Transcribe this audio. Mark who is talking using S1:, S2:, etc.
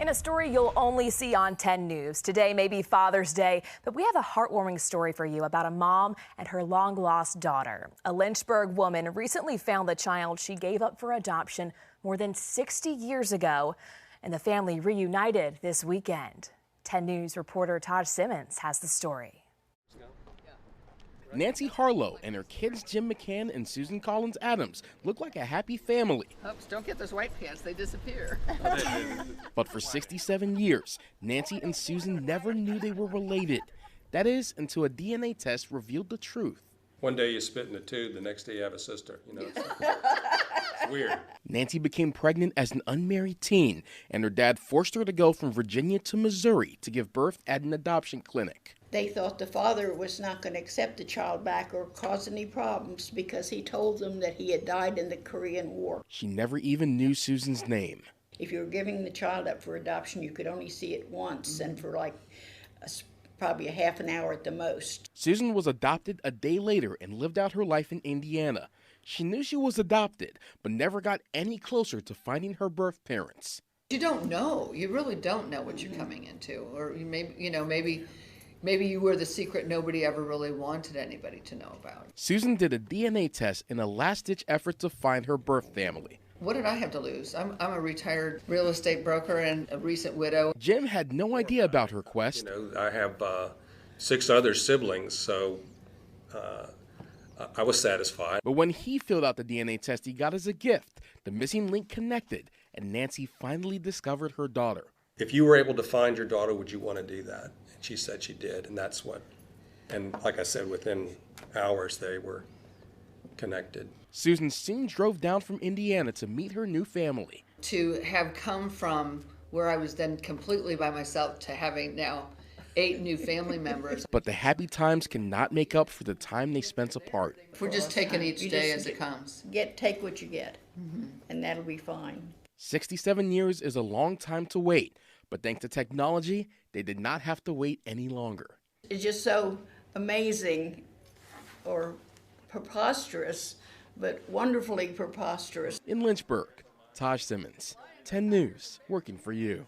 S1: And a story you'll only see on 10 News. Today may be Father's Day, but we have a heartwarming story for you about a mom and her long-lost daughter. A Lynchburg woman recently found the child she gave up for adoption more than 60 years ago, and the family reunited this weekend. 10 News reporter Taj Simmons has the story.
S2: Nancy Harlow and her kids Jim McCann and Susan Collins Adams look like a happy family.
S3: Oops, don't get those white pants, they disappear.
S2: But for 67 years, Nancy and Susan never knew they were related. That is, until a DNA test revealed the truth.
S4: One day you spit in a tube, the next day you have a sister. You know, it's weird.
S2: Nancy became pregnant as an unmarried teen, and her dad forced her to go from Virginia to Missouri to give birth at an adoption clinic.
S5: They thought the father was not going to accept the child back or cause any problems because he told them that he had died in the Korean War.
S2: She never even knew Susan's name.
S5: If you were giving the child up for adoption, you could only see it once and for probably a half an hour at the most.
S2: Susan was adopted a day later and lived out her life in Indiana. She knew she was adopted, but never got any closer to finding her birth parents.
S3: You don't know. You really don't know what you're coming into. Or maybe you were the secret nobody ever really wanted anybody to know about.
S2: Susan did a DNA test in a last-ditch effort to find her birth family.
S3: What did I have to lose? I'm a retired real estate broker and a recent widow.
S2: Jim had no idea about her quest.
S4: You know, I have 6 other siblings, so I was satisfied.
S2: But when he filled out the DNA test he got as a gift, the missing link connected, and Nancy finally discovered her daughter.
S4: If you were able to find your daughter, would you want to do that? And she said she did, and that's what, and like I said, within hours they were connected.
S2: Susan soon drove down from Indiana to meet her new family.
S3: To have come from where I was then completely by myself to having now 8 new family members.
S2: But the happy times cannot make up for the time they spent apart.
S3: We're just taking each day as it comes.
S5: Take what you get, and that'll be fine.
S2: 67 years is a long time to wait, but thanks to technology, they did not have to wait any longer.
S5: It's just so amazing or preposterous, but wonderfully preposterous.
S2: In Lynchburg, Taj Simmons, 10 News, working for you.